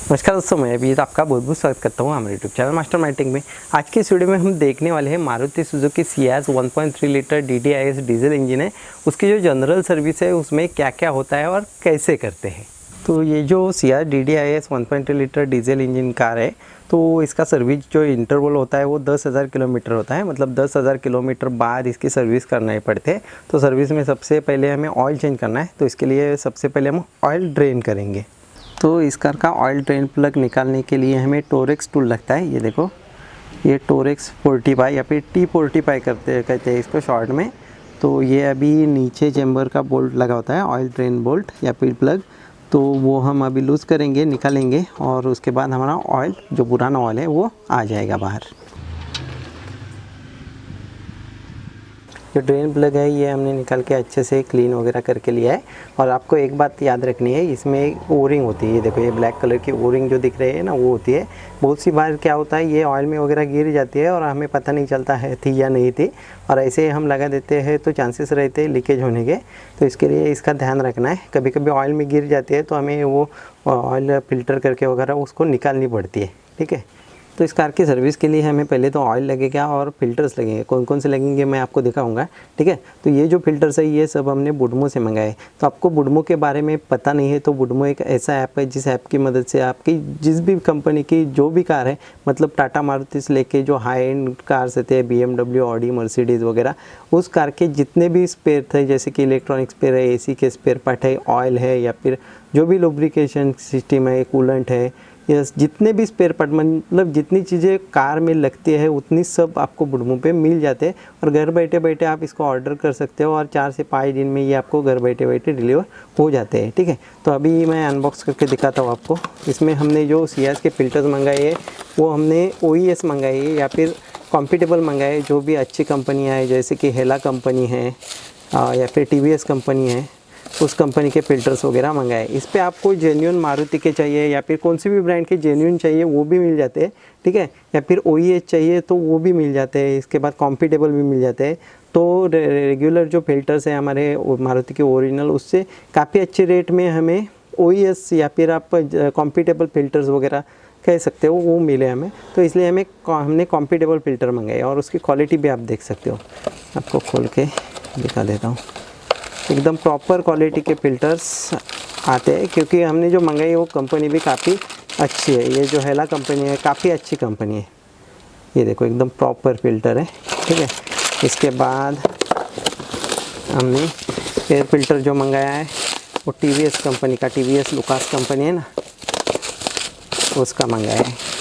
नमस्कार दोस्तों, मैं अभी आपका बहुत बहुत स्वागत करता हूँ हमारे यूट्यूब चैनल मास्टर मार्केटिंग में। आज के इस वीडियो में हम देखने वाले हैं Maruti Suzuki Ciaz 1.3 litre DDIS diesel engine है, उसकी जो जनरल सर्विस है उसमें क्या क्या होता है और कैसे करते हैं। तो ये जो Ciaz DDIS 1.3 litre diesel engine car है, तो इसका सर्विस जो इंटरवल होता है वो 10,000 किलोमीटर होता है। मतलब 10,000 किलोमीटर बाद इसकी सर्विस करना ही पड़ते हैं। तो सर्विस में सबसे पहले हमें ऑयल चेंज करना है, तो इसके लिए सबसे पहले हम ऑयल ड्रेन करेंगे। तो इस कार का ऑयल ड्रेन प्लग निकालने के लिए हमें टोरेक्स टूल लगता है। ये देखो, ये टोरेक्स 45 या फिर T45 कहते हैं इसको शॉर्ट में। तो ये अभी नीचे चेम्बर का बोल्ट लगा होता है, ऑयल ड्रेन बोल्ट या फिर प्लग। तो वो हम अभी लूज़ करेंगे, निकालेंगे और उसके बाद हमारा ऑयल जो पुराना ऑयल है वो आ जाएगा बाहर। जो ड्रेन प्लग है ये हमने निकाल के अच्छे से क्लीन वगैरह करके लिया है। और आपको एक बात याद रखनी है, इसमें एक ओरिंग होती है। ये देखो, ये ब्लैक कलर की ओरिंग जो दिख रही है ना, वो होती है। बहुत सी बार क्या होता है, ये ऑयल में वगैरह गिर जाती है और हमें पता नहीं चलता है थी या नहीं थी, और ऐसे हम लगा देते हैं तो चांसेस रहते हैं लीकेज होने के। तो इसके लिए इसका ध्यान रखना है। कभी कभी ऑयल में गिर जाती है तो हमें वो ऑयल फ़िल्टर करके वगैरह उसको निकालनी पड़ती है। ठीक है। तो इस कार की सर्विस के लिए हमें पहले तो ऑयल लगेगा और फिल्टर्स लगेंगे। कौन कौन से लगेंगे मैं आपको दिखाऊंगा। ठीक है। तो ये जो फिल्टर्स है ये सब हमने बुडमो से मंगाए। तो आपको बुडमो के बारे में पता नहीं है तो बुडमो एक ऐसा ऐप है जिस ऐप की मदद से आपकी जिस भी कंपनी की जो भी कार है, मतलब टाटा मारुति से लेके जो हाई एंड कार्स रहते हैं, BMW, ऑडी, मर्सिडीज़ वगैरह, उस कार के जितने भी स्पेयर थे, जैसे कि इलेक्ट्रॉनिक स्पेयर है, AC के स्पेयर पार्ट है, ऑयल है, या फिर जो भी लुब्रिकेशन सिस्टम है, कूलेंट है, यस, जितने भी स्पेयर पार्ट, मतलब जितनी चीज़ें कार में लगती है उतनी सब आपको बुडमो पे मिल जाते हैं। और घर बैठे बैठे आप इसको ऑर्डर कर सकते हो और 4 से 5 दिन में ये आपको घर बैठे बैठे डिलीवर हो जाते हैं। ठीक है। तो अभी मैं अनबॉक्स करके दिखाता हूँ आपको। इसमें हमने जो सियाज के फिल्टर्स मंगाए हैं वो हमने OES मंगाए है या फिर कॉम्पिटेबल मंगाए, जो भी अच्छी कंपनियाँ हैं, जैसे कि हेला कंपनी है या फिर TVS कंपनी है, उस कंपनी के फ़िल्टर्स वगैरह मंगाए। इस पे आपको जेन्युइन मारुति के चाहिए या फिर कौन सी भी ब्रांड के जेन्युइन चाहिए वो भी मिल जाते हैं। ठीक है। या फिर OES चाहिए तो वो भी मिल जाते हैं। इसके बाद कॉम्पिटेबल भी मिल जाते हैं। तो रेगुलर जो फ़िल्टर्स हैं हमारे मारुति के ओरिजिनल, उससे काफ़ी अच्छे रेट में हमें OES या फिर आप कॉम्पिटेबल फ़िल्टर्स वगैरह कह सकते हो वो मिले हमें। तो इसलिए हमने कॉम्पिटेबल फ़िल्टर मंगाए और उसकी क्वालिटी भी आप देख सकते हो। आपको खोल के दिखा देता हूँ। एकदम प्रॉपर क्वालिटी के फ़िल्टर्स आते हैं, क्योंकि हमने जो मंगाई वो कंपनी भी काफ़ी अच्छी है। ये जो हेला कंपनी है काफ़ी अच्छी कंपनी है। ये देखो, एकदम प्रॉपर फ़िल्टर है। ठीक है। इसके बाद हमने एयर फ़िल्टर जो मंगाया है वो TVS कंपनी का, TVS लुकास कंपनी है ना, उसका मंगाया है।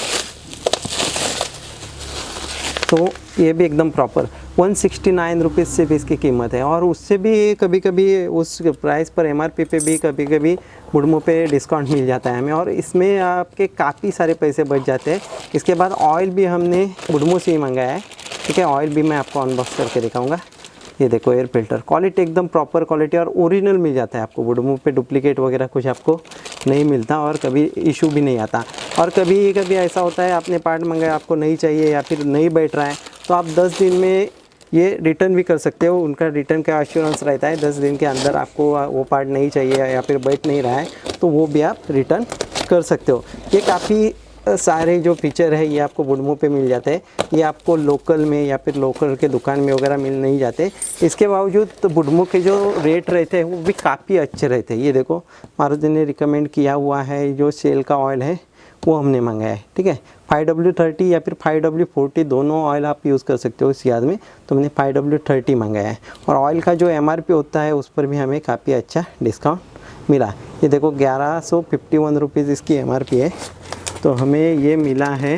तो ये भी एकदम प्रॉपर 169 रुपीज़ सिर्फ इसकी कीमत है। और उससे भी कभी कभी उस प्राइस पर MRP पे भी कभी कभी बुडमो पे डिस्काउंट मिल जाता है हमें, और इसमें आपके काफ़ी सारे पैसे बच जाते हैं। इसके बाद ऑयल भी हमने बुडमो से ही मंगाया है। ठीक है। ऑयल भी मैं आपको अनबॉक्स करके दिखाऊंगा। ये देखो, एयर फिल्टर क्वालिटी एकदम प्रॉपर क्वालिटी और ओरिजिनल मिल जाता है आपको। बुडमो पे डुप्लीकेट वगैरह कुछ आपको नहीं मिलता और कभी इशू भी नहीं आता। और कभी कभी ऐसा होता है, आपने पार्ट मंगाया, आपको नहीं चाहिए या फिर नहीं बैठ रहा है, तो आप 10 दिन में ये रिटर्न भी कर सकते हो। उनका रिटर्न का एश्योरेंस रहता है। 10 दिन के अंदर आपको वो पार्ट नहीं चाहिए या फिर बैठ नहीं रहा है तो वो भी आप रिटर्न कर सकते हो। ये काफ़ी सारे जो फीचर है ये आपको बुडमो पे मिल जाते हैं। ये आपको लोकल में या फिर लोकल के दुकान में वगैरह मिल नहीं जाते। इसके बावजूद तो बुडमो के जो रेट रहते हैं वो भी काफ़ी अच्छे रहते हैं। ये देखो, मारुति ने रिकमेंड किया हुआ है जो सेल का ऑयल है वो हमने मंगाया है। ठीक है। 5W30 या फिर 5W40 दोनों ऑयल आप यूज़ कर सकते हो इस याद में। तो हमने 5W30 मंगाया है। और ऑयल का जो MRP होता है उस पर भी हमें काफ़ी अच्छा डिस्काउंट मिला। ये देखो, 1151 रुपीज़ इसकी MRP है। तो हमें ये मिला है,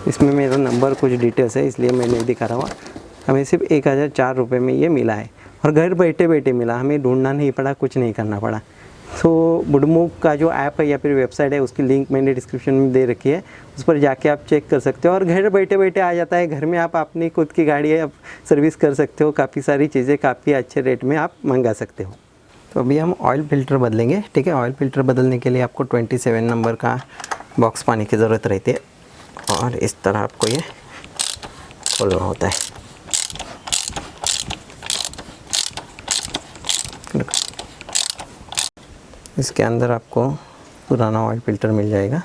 इसमें मेरा नंबर कुछ डिटेल्स है इसलिए मैं नहीं दिखा रहा हूँ। हमें सिर्फ 1004 रुपये में ये मिला है और घर बैठे बैठे मिला। हमें ढूंढना नहीं पड़ा, कुछ नहीं करना पड़ा। तो बुडमो का जो ऐप है या फिर वेबसाइट है उसकी लिंक मैंने डिस्क्रिप्शन में दे रखी है, उस पर जाके आप चेक कर सकते हो और घर बैठे बैठे आ जाता है। घर में आप अपनी खुद की गाड़ी है आप सर्विस कर सकते हो। काफ़ी सारी चीज़ें काफ़ी अच्छे रेट में आप मंगा सकते हो। तो अभी हम ऑयल फ़िल्टर बदलेंगे। ठीक है। ऑयल फ़िल्टर बदलने के लिए आपको 27 नंबर का बॉक्स पाने की ज़रूरत रहती है और इस तरह आपको ये खोलना होता है। इसके अंदर आपको पुराना ऑयल फिल्टर मिल जाएगा।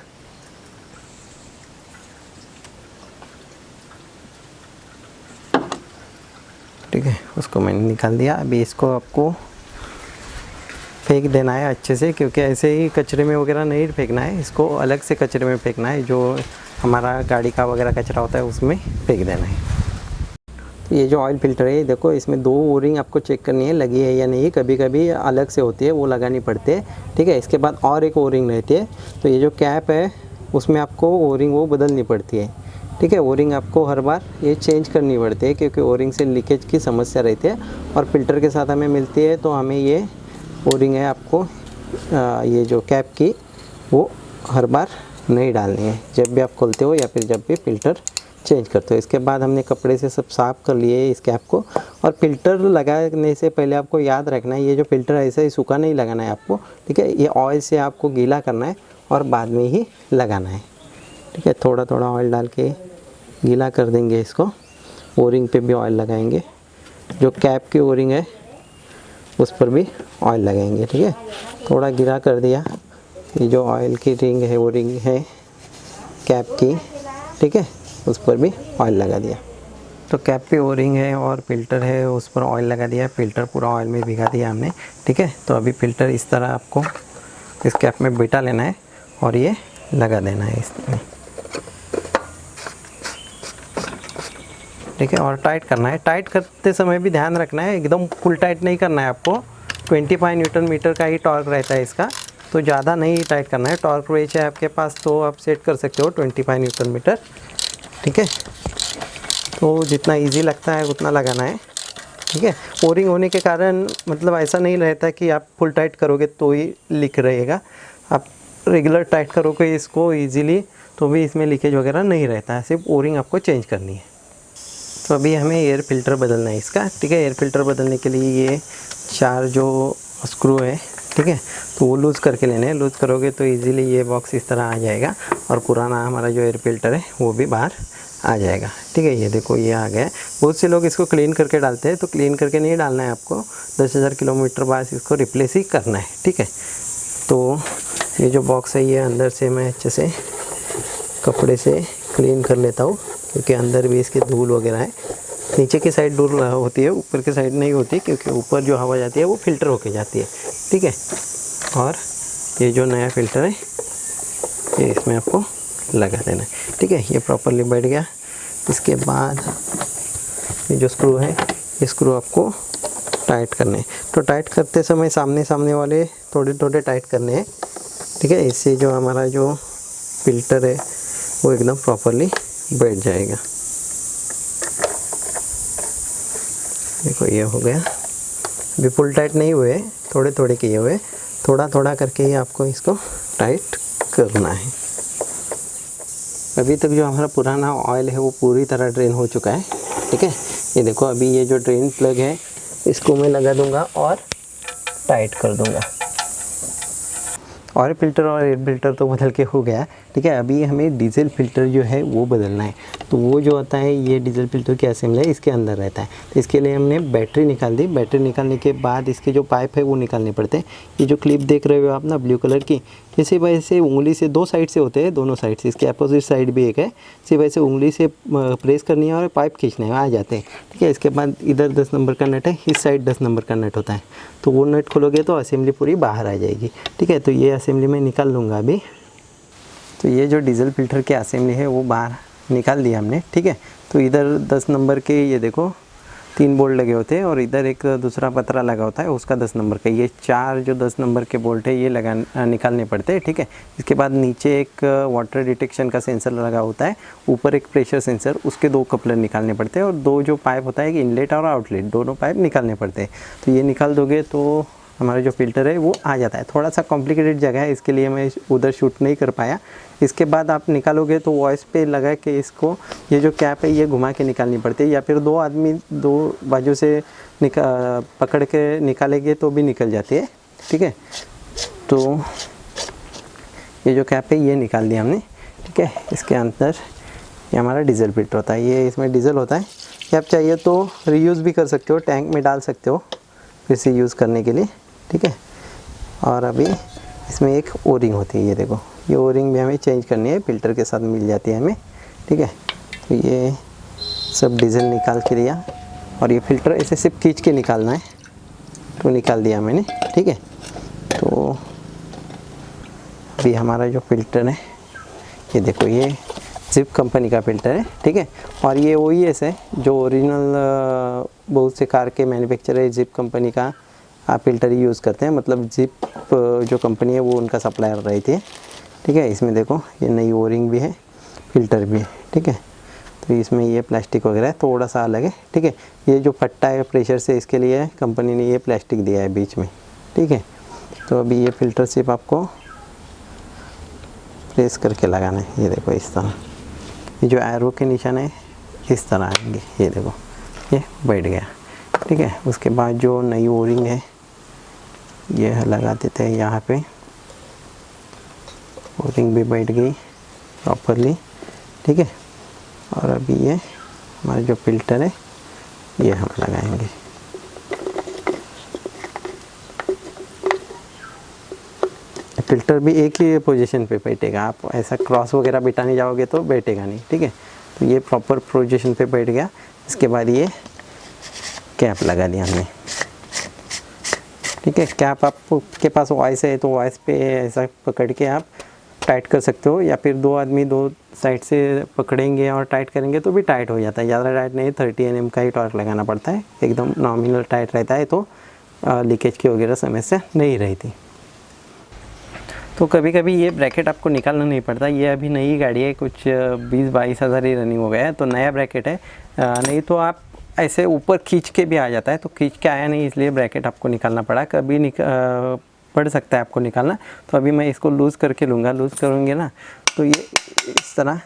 ठीक है, उसको मैंने निकाल दिया। अभी इसको आपको फेंक देना है अच्छे से, क्योंकि ऐसे ही कचरे में वगैरह नहीं फेंकना है, इसको अलग से कचरे में फेंकना है, जो हमारा गाड़ी का वगैरह कचरा होता है उसमें फेंक देना है। तो ये जो ऑयल फिल्टर है देखो, इसमें 2 ओरिंग आपको चेक करनी है लगी है या नहीं, कभी कभी अलग से होती है वो लगानी पड़ती है। ठीक है, इसके बाद और एक ओरिंग रहती है, तो ये जो कैप है उसमें आपको ओरिंग वो बदलनी पड़ती है। ठीक है, ओरिंग आपको हर बार ये चेंज करनी पड़ती है, क्योंकि ओरिंग से लीकेज की समस्या रहती है और फिल्टर के साथ हमें मिलती है, तो हमें ये ओरिंग है आपको ये जो कैप की वो हर बार नहीं डालनी है, जब भी आप खोलते हो या फिर जब भी फ़िल्टर चेंज करते हो। इसके बाद हमने कपड़े से सब साफ़ कर लिए इस कैप को। और फिल्टर लगाने से पहले आपको याद रखना है, ये जो फ़िल्टर है ऐसे ही सूखा नहीं लगाना है आपको। ठीक है, ये ऑयल से आपको गीला करना है और बाद में ही लगाना है। ठीक है, थोड़ा थोड़ा ऑयल डाल के गीला कर देंगे इसको। ओरिंग पे भी ऑयल लगाएंगे, जो कैप की ओरिंग है उस पर भी ऑयल लगाएंगे। ठीक है, थोड़ा गीला कर दिया। ये जो ऑयल की रिंग है, वो रिंग है कैप की। ठीक है, उस पर भी ऑयल लगा दिया। तो कैप पे ओरिंग है और फिल्टर है, उस पर ऑयल लगा दिया। फिल्टर पूरा ऑयल में भिगा दिया हमने। ठीक है, तो अभी फिल्टर इस तरह आपको इस कैप में बिठा लेना है और ये लगा देना है इसमें। ठीक है, और टाइट करना है। टाइट करते समय भी ध्यान रखना है, एकदम फुल टाइट नहीं करना है आपको। 25 न्यूटन मीटर का ही टॉर्क रहता है इसका, तो ज़्यादा नहीं टाइट करना है। टॉर्क रेंज है आपके पास तो आप सेट कर सकते हो 25 न्यूटन मीटर। ठीक है, तो जितना इजी लगता है उतना लगाना है। ठीक है, ओरिंग होने के कारण मतलब ऐसा नहीं रहता कि आप फुल टाइट करोगे तो ही लीक रहेगा। आप रेगुलर टाइट करोगे इसको ईजीली तो भी इसमें लीकेज वगैरह नहीं रहता है, सिर्फ ओरिंग आपको चेंज करनी है। तो अभी हमें एयर फ़िल्टर बदलना है इसका। ठीक है, एयर फ़िल्टर बदलने के लिए ये 4 जो स्क्रू है, ठीक है, तो वो लूज़ करके लेने हैं। लूज़ करोगे तो इजीली ये बॉक्स इस तरह आ जाएगा और पुराना हमारा जो एयर फ़िल्टर है वो भी बाहर आ जाएगा। ठीक है, ये देखो ये आ गया है। बहुत से लोग इसको क्लीन करके डालते हैं, तो क्लीन करके नहीं डालना है आपको, 10,000 किलोमीटर बाद इसको रिप्लेस ही करना है। ठीक है, तो ये जो बॉक्स है ये अंदर से मैं अच्छे से कपड़े से क्लीन कर लेता हूँ, क्योंकि अंदर भी इसके धूल वगैरह है। नीचे की साइड धूल होती है, ऊपर की साइड नहीं होती, क्योंकि ऊपर जो हवा जाती है वो फ़िल्टर होके जाती है। ठीक है, और ये जो नया फ़िल्टर है ये इसमें आपको लगा देना है। ठीक है, ये प्रॉपरली बैठ गया। इसके बाद ये जो स्क्रू है, ये स्क्रू आपको टाइट करने हैं। तो टाइट करते समय सामने वाले थोड़े थोड़े टाइट करने हैं। ठीक है, इससे जो हमारा जो फ़िल्टर है वो एकदम प्रॉपरली बैठ जाएगा। देखो ये हो गया। अभी फुल टाइट नहीं हुए, थोड़े थोड़े किए हुए, थोड़ा थोड़ा करके ही आपको इसको टाइट करना है। अभी तक जो हमारा पुराना ऑयल है वो पूरी तरह ड्रेन हो चुका है। ठीक है, ये देखो अभी ये जो ड्रेन प्लग है इसको मैं लगा दूंगा और टाइट कर दूंगा। ऑयल फ़िल्टर और एयर फ़िल्टर तो बदल के हो गया। ठीक है, अभी हमें डीजल फ़िल्टर जो है वो बदलना है। तो वो जो होता है, ये डीजल फ़िल्टर की असेंबली है, इसके अंदर रहता है। तो इसके लिए हमने बैटरी निकाल दी। बैटरी निकालने के बाद इसके जो पाइप है वो निकालने पड़ते हैं। ये जो क्लिप देख रहे हो आप ना ब्लू कलर की, इसी वजह से उंगली से 2 साइड से होते हैं, दोनों साइड से। इसके अपोजिट साइड भी एक है, इसी वजह से उंगली से प्रेस करनी है और पाइप खींचने हैं, आ जाते हैं। ठीक है, इसके बाद इधर 10 नंबर का नट है, इस साइड 10 नंबर का नट होता है। तो वो नट खोलोगे तो असेंबली पूरी बाहर आ जाएगी। ठीक है, तो ये असेंबली में निकाल लूँगा अभी। तो ये जो डीजल फ़िल्टर की असेंबली है वो बाहर निकाल दिया हमने। ठीक है, तो इधर 10 नंबर के ये देखो 3 बोल्ट लगे होते हैं और इधर एक दूसरा पतरा लगा होता है, उसका 10 नंबर का। ये 4 जो 10 नंबर के बोल्ट है ये निकालने पड़ते हैं। ठीक है, इसके बाद नीचे एक वाटर डिटेक्शन का सेंसर लगा होता है, ऊपर एक प्रेशर सेंसर, उसके 2 कपलर निकालने पड़ते हैं और 2 जो पाइप होता है कि इनलेट और आउटलेट, दोनों पाइप निकालने पड़ते हैं। तो ये निकाल दोगे तो हमारा जो फ़िल्टर है वो आ जाता है। थोड़ा सा कॉम्प्लिकेटेड जगह है, इसके लिए मैं उधर शूट नहीं कर पाया। इसके बाद आप निकालोगे तो वॉइस पे लगा के इसको, ये जो कैप है ये घुमा के निकालनी पड़ती है, या फिर 2 आदमी 2 बाजू से पकड़ के निकालेंगे तो भी निकल जाती है। ठीक है, तो ये जो कैप है ये निकाल दिया हमने। ठीक है, इसके अंदर ये हमारा डीजल फ़िल्टर होता है, ये इसमें डीजल होता है। ये आप चाहिए तो रीयूज़ भी कर सकते हो, टैंक में डाल सकते हो फिर से यूज़ करने के लिए। ठीक है, और अभी इसमें एक ओरिंग होती है, ये देखो ये ओरिंग भी हमें चेंज करनी है, फ़िल्टर के साथ मिल जाती है हमें, ठीक है। तो ये सब डीजल निकाल के दिया और ये फ़िल्टर ऐसे सिर्फ खींच के निकालना है, तो निकाल दिया मैंने, ठीक है। तो अभी हमारा जो फ़िल्टर है ये देखो, ये जिप कंपनी का फ़िल्टर है, ठीक है। और ये OES है जो ओरिजिनल बहुत से कार के मैन्युफैक्चरर है जिप कंपनी का आप फ़िल्टर ही यूज़ करते हैं, मतलब जिप जो कंपनी है वो उनका सप्लायर रही थी, ठीक है। इसमें देखो ये नई ओरिंग भी है, फ़िल्टर भी है, ठीक है। तो इसमें ये प्लास्टिक वगैरह थोड़ा सा अलग है, ठीक है। ये जो फट्टा है प्रेशर से, इसके लिए कंपनी ने ये प्लास्टिक दिया है बीच में, ठीक है। तो अभी ये फ़िल्टर सिर्फ आपको प्रेस करके लगाना है, ये देखो इस तरह, ये जो एरो के निशान है इस तरह आएंगे, ये देखो ये बैठ गया, ठीक है। उसके बाद जो नई ओरिंग है ये लगा देते हैं यहाँ पे, ओरिंग भी बैठ गई प्रॉपरली, ठीक है। और अभी ये हमारा जो फ़िल्टर है ये हम लगाएंगे। फ़िल्टर भी एक ही पोजीशन पे बैठेगा, आप ऐसा क्रॉस वगैरह बिठाने जाओगे तो बैठेगा नहीं, ठीक है। तो ये प्रॉपर पोजीशन पे बैठ गया। इसके बाद ये कैप लगा दिया हमने, ठीक है। कैप आपके पास वॉइस है तो वॉइस पे ऐसा पकड़ के आप टाइट कर सकते हो, या फिर दो आदमी दो साइड से पकड़ेंगे और टाइट करेंगे तो भी टाइट हो जाता है। ज़्यादा टाइट नहीं, 30 Nm का ही टॉर्क लगाना पड़ता है, एकदम नॉमिनल टाइट रहता है तो लीकेज की वगैरह समस्या नहीं रहती। तो कभी कभी ये ब्रैकेट आपको निकालना नहीं पड़ता, ये अभी नई गाड़ी है, कुछ 20-22 हज़ार ही रनिंग हो गया है, तो नया ब्रैकेट है। नहीं तो आप ऐसे ऊपर खींच के भी आ जाता है, तो खींच के आया नहीं इसलिए ब्रैकेट आपको निकालना पड़ा। कभी पड़ सकता है आपको निकालना, तो अभी मैं इसको लूज़ करके लूँगा। लूज़ करूँगे ना तो ये इस तरह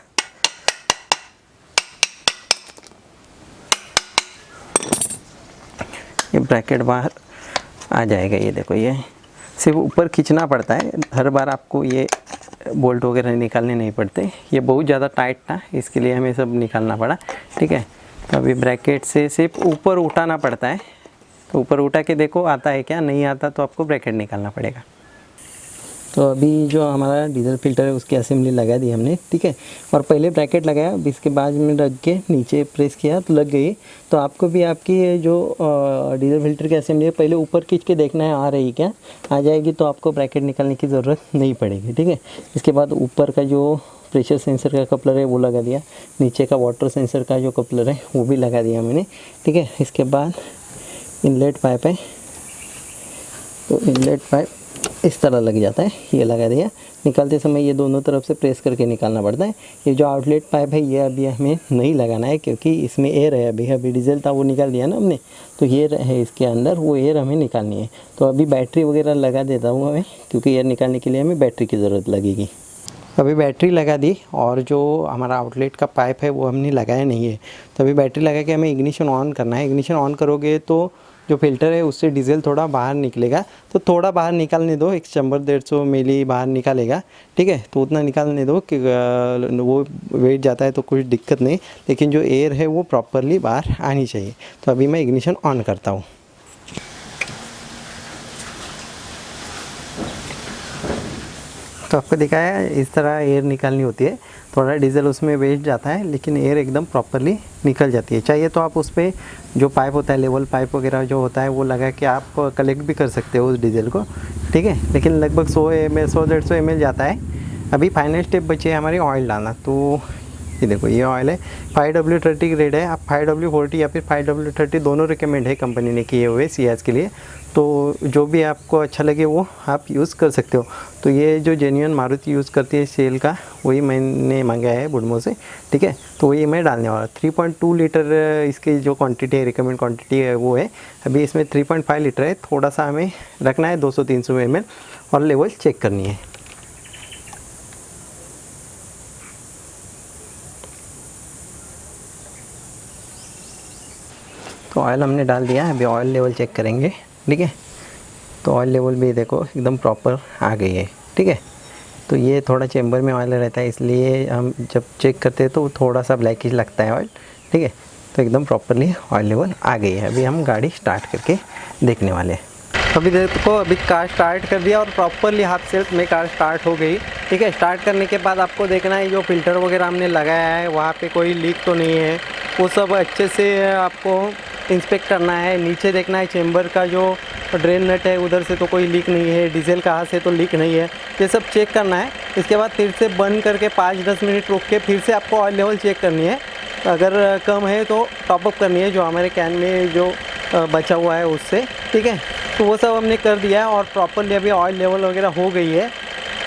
ये ब्रैकेट बाहर आ जाएगा। ये देखो ये सिर्फ ऊपर खींचना पड़ता है, हर बार आपको ये बोल्ट वगैरह निकालने नहीं पड़ते। ये बहुत ज़्यादा टाइट था, इसके लिए हमें सब निकालना पड़ा, ठीक है। तो अभी ब्रैकेट से सिर्फ ऊपर उठाना पड़ता है, तो ऊपर उठा के देखो आता है क्या, नहीं आता तो आपको ब्रैकेट निकालना पड़ेगा। तो अभी जो हमारा डीजल फ़िल्टर है उसकी असेंबली लगा दी हमने, ठीक है। और पहले ब्रैकेट लगाया, अब इसके बाद में रख के नीचे प्रेस किया तो लग गई। तो आपको भी आपकी जो डीजल फ़िल्टर की असेंबली है पहले ऊपर खींच के देखना है आ रही क्या, आ जाएगी तो आपको ब्रैकेट निकालने की ज़रूरत नहीं पड़ेगी, ठीक है। इसके बाद ऊपर का जो प्रेशर सेंसर का कपलर है वो लगा दिया, नीचे का वाटर सेंसर का जो कपलर है वो भी लगा दिया मैंने, ठीक है। इसके बाद इनलेट पाइप है, तो इनलेट पाइप इस तरह लग जाता है, ये लगा दिया। निकालते समय ये दोनों तरफ से प्रेस करके निकालना पड़ता है। ये जो आउटलेट पाइप है ये अभी हमें नहीं लगाना है, क्योंकि इसमें एयर है। अभी डीजल था वो निकाल दिया ना हमने, तो ये है इसके अंदर, वो एयर हमें निकालनी है। तो अभी बैटरी वगैरह लगा देता हूँ हमें, क्योंकि एयर निकालने के लिए हमें बैटरी की ज़रूरत लगेगी। अभी बैटरी लगा दी और जो हमारा आउटलेट का पाइप है वो हमने लगाया नहीं है, तो अभी बैटरी लगा के हमें इग्निशन ऑन करना है। इग्निशन ऑन करोगे तो जो फ़िल्टर है उससे डीजल थोड़ा बाहर निकलेगा, तो थोड़ा बाहर निकालने दो, एक 100-150 मिली बाहर निकालेगा, ठीक है। तो उतना निकालने दो कि वो वेट जाता है तो कुछ दिक्कत नहीं, लेकिन जो एयर है वो प्रॉपरली बाहर आनी चाहिए। तो अभी मैं इग्निशन ऑन करता हूँ। तो आपको दिखाया इस तरह एयर निकालनी होती है। थोड़ा डीजल उसमें वेस्ट जाता है, लेकिन एयर एकदम प्रॉपरली निकल जाती है। चाहिए तो आप उस पर जो पाइप होता है, लेवल पाइप वगैरह जो होता है वो लगा के आप कलेक्ट भी कर सकते हो उस डीजल को, ठीक है। लेकिन लगभग 100-150 ml जाता है। अभी फाइनल स्टेप बची है हमारी ऑयल डालना। तो ये देखो ये ऑयल है 5W30 ग्रेड है। आप 5W40 या फिर 5W30 दोनों रिकमेंड है कंपनी ने किए हुए सियाज के लिए, तो जो भी आपको अच्छा लगे वो आप यूज़ कर सकते हो। तो ये जो जेन्युइन मारुति यूज़ करती है सेल का, वही मैंने मंगाया है बुडमो से, ठीक है। तो वही मैं डालने वाला। 3.2 लीटर इसकी जो क्वांटिटी है, रिकमेंड क्वांटिटी है वो है। अभी इसमें 3.5 लीटर है। थोड़ा सा हमें रखना है 200-300 ml और लेवल चेक करनी है। तो ऑयल हमने डाल दिया, अभी ऑयल लेवल चेक करेंगे, ठीक है। तो ऑयल लेवल भी देखो एकदम प्रॉपर आ गई है, ठीक है। तो ये थोड़ा चेंबर में ऑयल रहता है, इसलिए हम जब चेक करते हैं तो थोड़ा सा ब्लैकिश लगता है ऑयल, ठीक है। तो एकदम प्रॉपरली ऑयल लेवल आ गई है। अभी हम गाड़ी स्टार्ट करके देखने वाले हैं। अभी देखो, अभी कार स्टार्ट कर दिया और प्रॉपरली हाफ सेल्फ में कार स्टार्ट हो गई। ठीक है, स्टार्ट करने के बाद आपको देखना है जो फ़िल्टर वगैरह हमने लगाया है वहाँ पे कोई लीक तो नहीं है, वो सब अच्छे से आपको इंस्पेक्ट करना है। नीचे देखना है चेंबर का जो ड्रेन नट है उधर से तो कोई लीक नहीं है, डीजल कहाँ से तो लीक नहीं है, ये सब चेक करना है। इसके बाद फिर से बंद करके 5-10 मिनट रुक के फिर से आपको ऑयल लेवल चेक करनी है। अगर कम है तो टॉपअप करनी है जो हमारे कैन में जो बचा हुआ है उससे। ठीक है, तो वो सब हमने कर दिया है और प्रॉपरली अभी ऑयल लेवल वगैरह हो गई है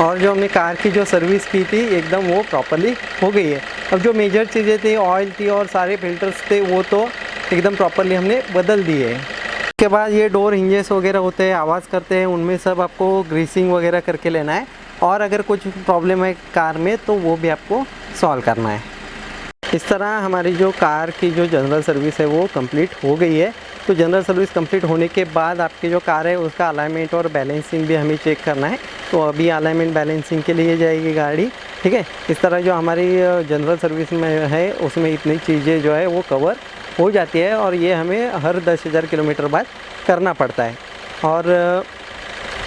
और जो हमने कार की जो सर्विस की थी एकदम वो प्रॉपरली हो गई है। अब जो मेजर चीज़ें थी, ऑयल थी और सारे फिल्टर्स थे, वो तो एकदम प्रॉपरली हमने बदल दिए हैं। उसके बाद ये डोर हिंजेस वगैरह होते हैं, आवाज़ करते हैं, उनमें सब आपको ग्रीसिंग वगैरह करके लेना है और अगर कुछ प्रॉब्लम है कार में तो वो भी आपको सॉल्व करना है। इस तरह हमारी जो कार की जो जनरल सर्विस है वो कंप्लीट हो गई है। तो जनरल सर्विस कंप्लीट होने के बाद आपकी जो कार है उसका अलाइनमेंट और बैलेंसिंग भी हमें चेक करना है। तो अभी अलाइनमेंट बैलेंसिंग के लिए जाएगी गाड़ी। ठीक है, इस तरह जो हमारी जनरल सर्विस में है उसमें इतनी चीज़ें जो है वो कवर हो जाती है और ये हमें हर 10,000 किलोमीटर बाद करना पड़ता है। और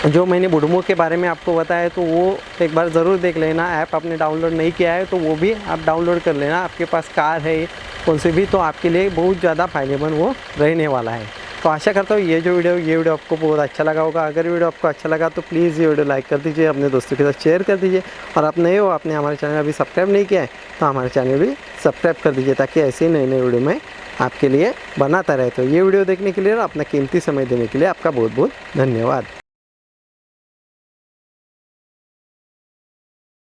जो मैंने बुडमो के बारे में आपको बताया तो वो एक बार ज़रूर देख लेना। ऐप आपने डाउनलोड नहीं किया है तो वो भी आप डाउनलोड कर लेना। आपके पास कार है कौन सी भी तो आपके लिए बहुत ज़्यादा फ़ायदेमंद वो रहने वाला है। तो आशा करता हूँ ये वीडियो आपको बहुत अच्छा लगा होगा। अगर वीडियो आपको अच्छा लगा तो प्लीज़ ये वीडियो लाइक कर दीजिए, अपने दोस्तों के साथ शेयर कर दीजिए और आप नए हो, आपने हमारे चैनल अभी सब्सक्राइब नहीं किया है तो हमारे चैनल भी सब्सक्राइब कर दीजिए ताकि ऐसे ही नए वीडियो में आपके लिए बनाता रहे। तो ये वीडियो देखने के लिए और अपना कीमती समय देने के लिए आपका बहुत बहुत धन्यवाद।